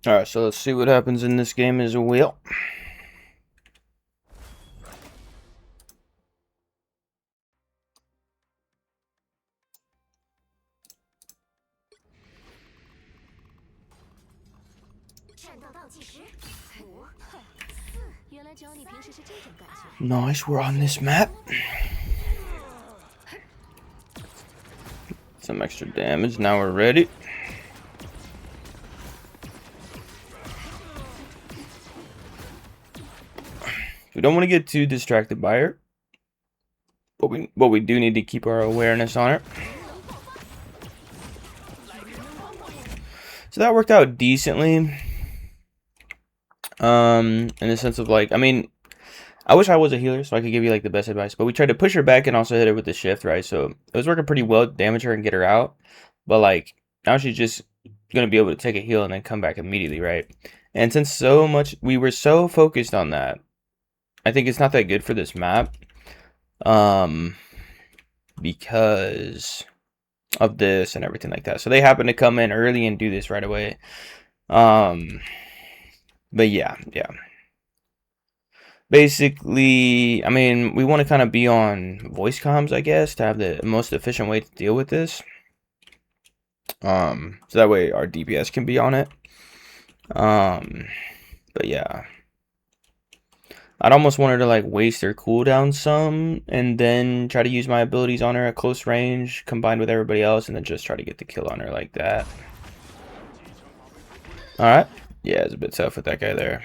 Alright, so let's see what happens in this game as well. Nice, we're on this map. Some extra damage, now we're ready. We don't want to get too distracted by her, but we do need to keep our awareness on her. So that worked out decently. In the sense of like, I mean, I wish I was a healer so I could give you like the best advice, but we tried to push her back and also hit her with the shift, right? So it was working pretty well, damage her and get her out. But like now she's just gonna be able to take a heal and then come back immediately, right? And since so much we were so focused on that, I think it's not that good for this map. Because of this and everything like that. So they happen to come in early and do this right away. But yeah. Basically, I mean, we want to kind of be on voice comms, I guess, to have the most efficient way to deal with this. So that way our DPS can be on it. But yeah. I'd almost want her to like waste her cooldown some and then try to use my abilities on her at close range combined with everybody else and then just try to get the kill on her like that. Alright. Yeah, it's a bit tough with that guy there.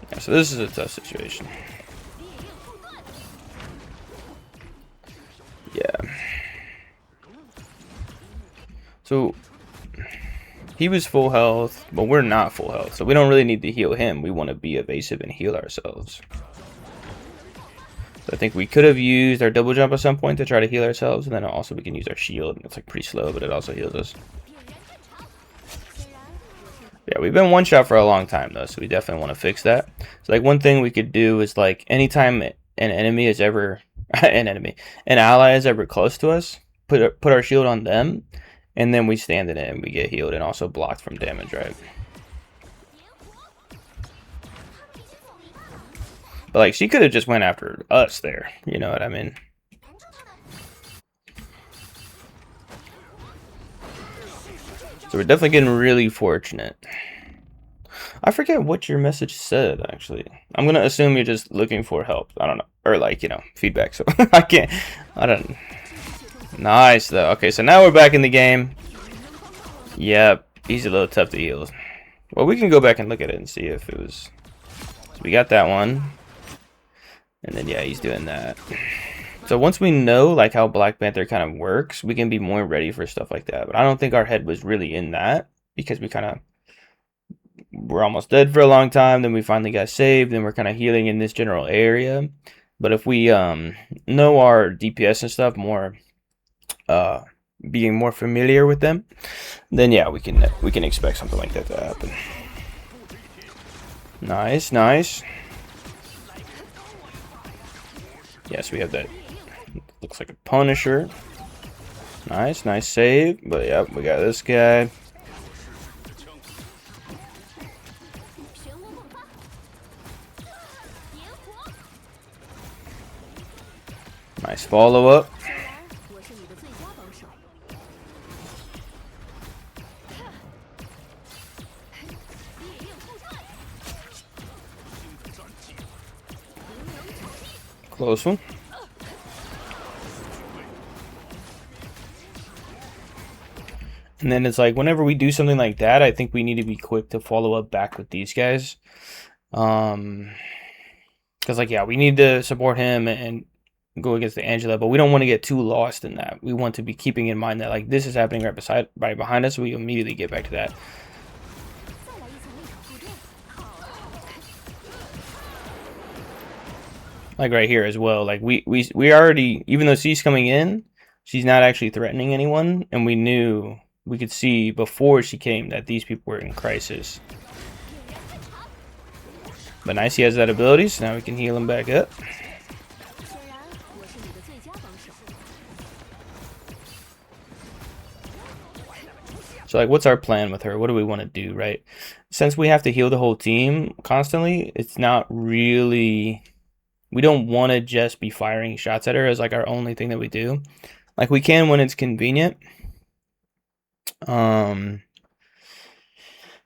Yeah, so this is a tough situation. Yeah. So he was full health, but we're not full health, so we don't really need to heal him. We want to be evasive and heal ourselves. So I think we could have used our double jump at some point to try to heal ourselves, and then also we can use our shield. It's like pretty slow, but it also heals us. Yeah, we've been one shot for a long time though, so we definitely want to fix that. So like one thing we could do is like anytime an enemy is ever an ally is ever close to us, put our shield on them, and then we stand in it and we get healed and also blocked from damage, right? But like she could have just went after us there, you know what I mean? So we're definitely getting really fortunate. I forget what your message said, actually. I'm gonna assume you're just looking for help. I don't know. Or like, you know, feedback. So I don't. Nice, though. Okay, so now we're back in the game. Yep, he's a little tough to heal. Well, we can go back and look at it and see if it was... So we got that one. And then, yeah, he's doing that. So once we know, like, how Black Panther kind of works, we can be more ready for stuff like that. But I don't think our head was really in that. Because we kind of... We're almost dead for a long time. Then we finally got saved. And we're kind of healing in this general area. But if we know our DPS and stuff more... being more familiar with them, then yeah, we can expect something like that to happen. Nice. Yes, we have that. Looks like a Punisher. Nice save. But yeah, we got this guy. Nice follow up. Close one. And then it's like whenever we do something like that, I think we need to be quick to follow up back with these guys. Because like, yeah, we need to support him and go against the Angela, but we don't want to get too lost in that. We want to be keeping in mind that like this is happening right behind us, so we immediately get back to that. Like right here as well. Like we already, even though she's coming in, she's not actually threatening anyone, and we could see before she came that these people were in crisis. But nice, he has that ability, so now we can heal him back up. So like, what's our plan with her? What do we want to do, right? Since we have to heal the whole team constantly, it's not really, we don't want to just be firing shots at her as like our only thing that we do. Like we can when it's convenient.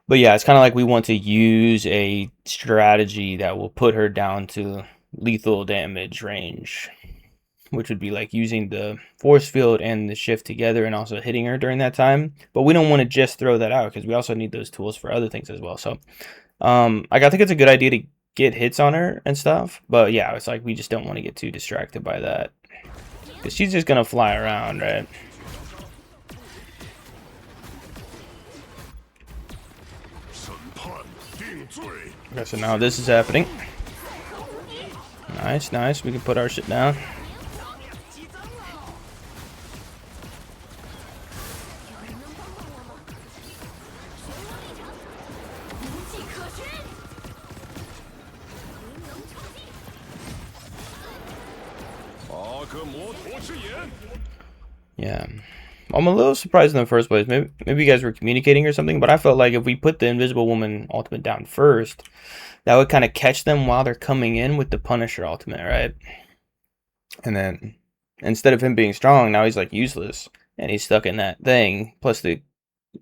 But yeah, it's kind of like we want to use a strategy that will put her down to lethal damage range, which would be like using the force field and the shift together and also hitting her during that time. But we don't want to just throw that out because we also need those tools for other things as well. So like I think it's a good idea to get hits on her and stuff. But yeah, it's like we just don't want to get too distracted by that because she's just going to fly around, right? Okay, so now this is happening. Nice, nice. We can put our shit down. Yeah. I'm a little surprised in the first place. Maybe you guys were communicating or something, but I felt like if we put the Invisible Woman ultimate down first, that would kind of catch them while they're coming in with the Punisher ultimate, right? And then instead of him being strong, now he's like useless and he's stuck in that thing. Plus the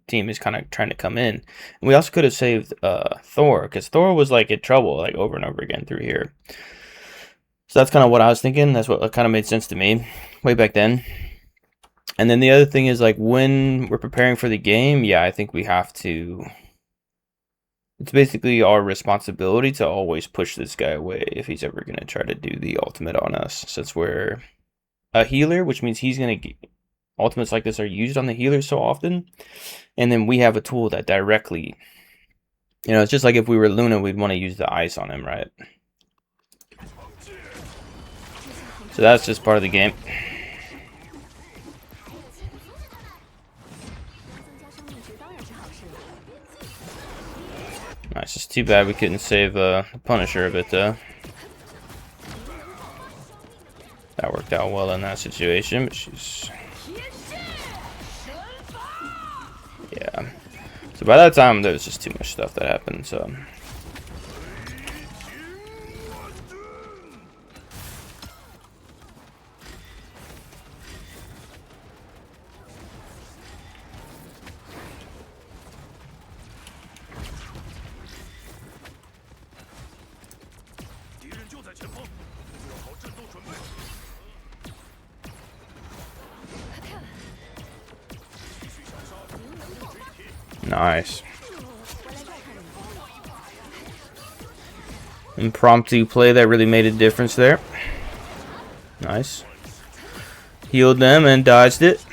team is kind of trying to come in. And we also could have saved Thor because Thor was like in trouble like over and over again through here. So that's kind of what I was thinking. That's what kind of made sense to me way back then. And then the other thing is like when we're preparing for the game, yeah, I think we have to, it's basically our responsibility to always push this guy away if he's ever going to try to do the ultimate on us. Since we're a healer, which means he's going to, ultimates like this are used on the healer so often. And then we have a tool that directly, you know, it's just like if we were Luna, we'd want to use the ice on him, right? So that's just part of the game. Nice, it's too bad we couldn't save Punisher a bit though. That worked out well in that situation, but she's... yeah. So by that time, there was just too much stuff that happened, so... Nice. Impromptu play that really made a difference there. Nice. Healed them and dodged it.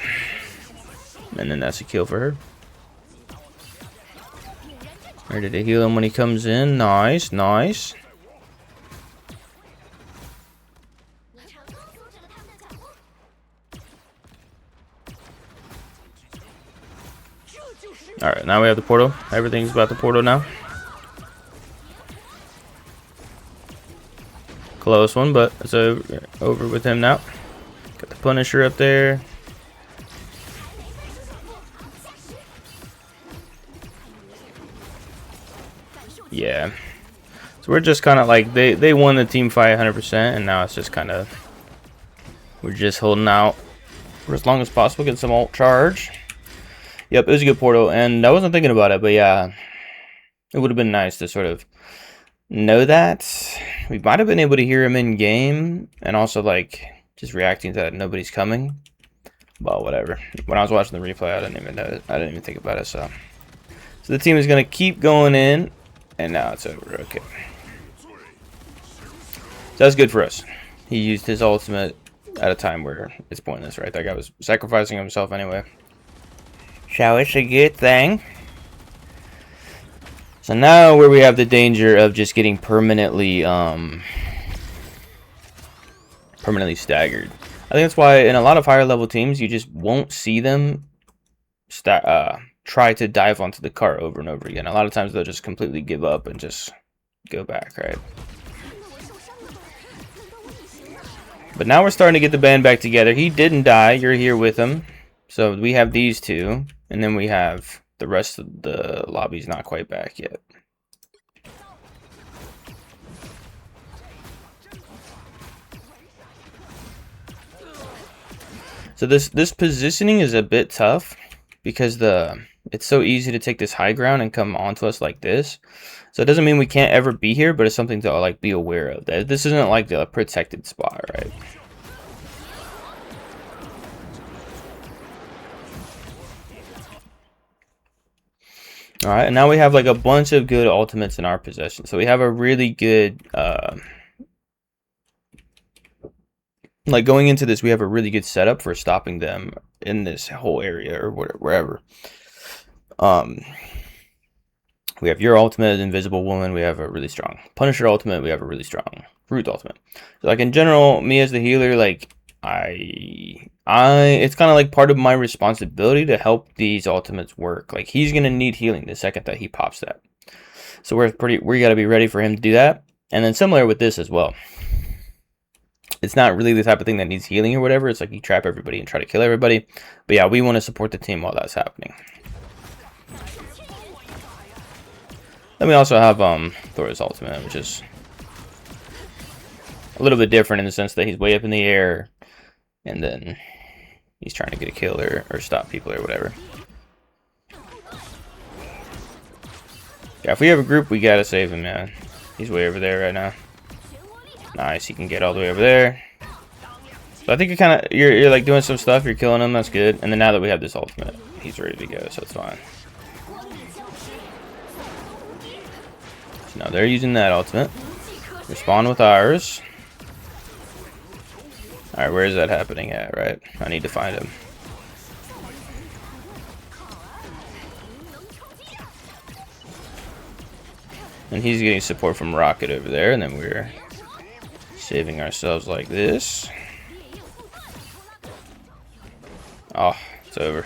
And then that's a kill for her. Ready to heal him when he comes in. Nice, nice. Alright, now we have the portal. Everything's about the portal now. Close one, but it's over with him now. Got the Punisher up there. Yeah. So we're just kind of like, they won the team fight 100%, and now it's just kind of, we're just holding out for as long as possible, getting some ult charge. Yep, it was a good portal, and I wasn't thinking about it, but yeah, it would have been nice to sort of know that. We might have been able to hear him in game, and also like just reacting to that nobody's coming. Well, whatever. When I was watching the replay, I didn't even know. I didn't even think about it. So the team is gonna keep going in, and now it's over. Okay, so that's good for us. He used his ultimate at a time where it's pointless, right? That guy was sacrificing himself anyway. So it's a good thing. So now where we have the danger of just getting permanently staggered. I think that's why in a lot of higher level teams you just won't see them try to dive onto the cart over and over again. A lot of times they'll just completely give up and just go back, right? But now we're starting to get the band back together. He didn't die. You're here with him. So we have these two. And then we have the rest of the lobby's not quite back yet. So this positioning is a bit tough because it's so easy to take this high ground and come onto us like this. So it doesn't mean we can't ever be here, but it's something to like be aware of. That this isn't like a protected spot, right? All right, and now we have like a bunch of good ultimates in our possession. So we have a really good, like going into this, we have a really good setup for stopping them in this whole area or whatever, wherever. We have your ultimate, Invisible Woman. We have a really strong Punisher ultimate. We have a really strong Root ultimate. So like in general, me as the healer, like it's kind of like part of my responsibility to help these ultimates work. Like he's gonna need healing the second that he pops that. So we gotta be ready for him to do that. And then similar with this as well. It's not really the type of thing that needs healing or whatever. It's like you trap everybody and try to kill everybody. But yeah, we want to support the team while that's happening. Then we also have Thor's ultimate, which is a little bit different in the sense that he's way up in the air, and then he's trying to get a kill or stop people or whatever. Yeah, if we have a group, we gotta save him, man. He's way over there right now. Nice, he can get all the way over there. So I think you're like doing some stuff, you're killing him, that's good. And then now that we have this ultimate, he's ready to go, so it's fine. So now they're using that ultimate. Respond with ours. Alright, where is that happening at, right? I need to find him. And he's getting support from Rocket over there, and then we're saving ourselves like this. Oh, it's over.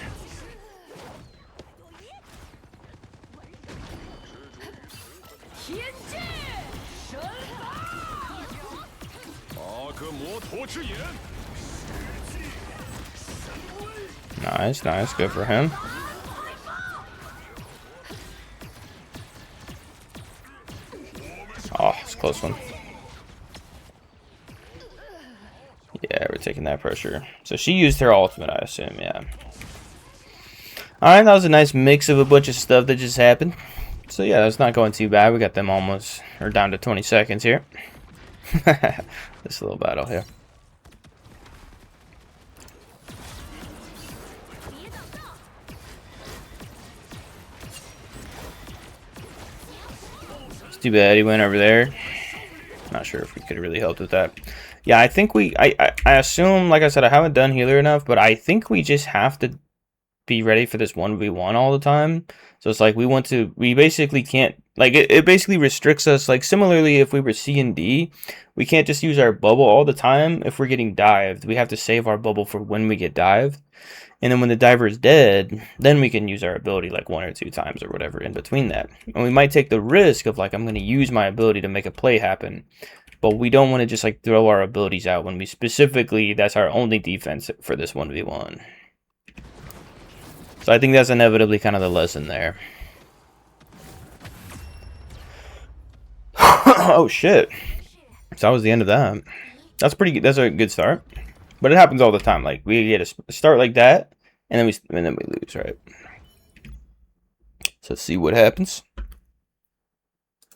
Nice, nice, good for him. Oh, it's a close one. Yeah, we're taking that pressure. So she used her ultimate, I assume, yeah. Alright, that was a nice mix of a bunch of stuff that just happened. So yeah, that's not going too bad. We got them almost, or down to 20 seconds here. This little battle here. It's too bad he went over there. Not sure if we could have really helped with that. Yeah, I think I assume, like I said, I haven't done healer enough, but I think we just have to be ready for this 1v1 all the time. So it's like we basically can't, like it basically restricts us. Like similarly, if we were C and D, we can't just use our bubble all the time if we're getting dived. We have to save our bubble for when we get dived. And then when the diver is dead, then we can use our ability like 1 or 2 times or whatever in between that. And we might take the risk of like, I'm going to use my ability to make a play happen. But we don't want to just like throw our abilities out when we specifically, that's our only defense for this 1v1. So I think that's inevitably kind of the lesson there. Oh shit. So that was the end of that. That's pretty good. That's a good start. But it happens all the time. Like we get a start like that and then we lose, right? So let's see what happens.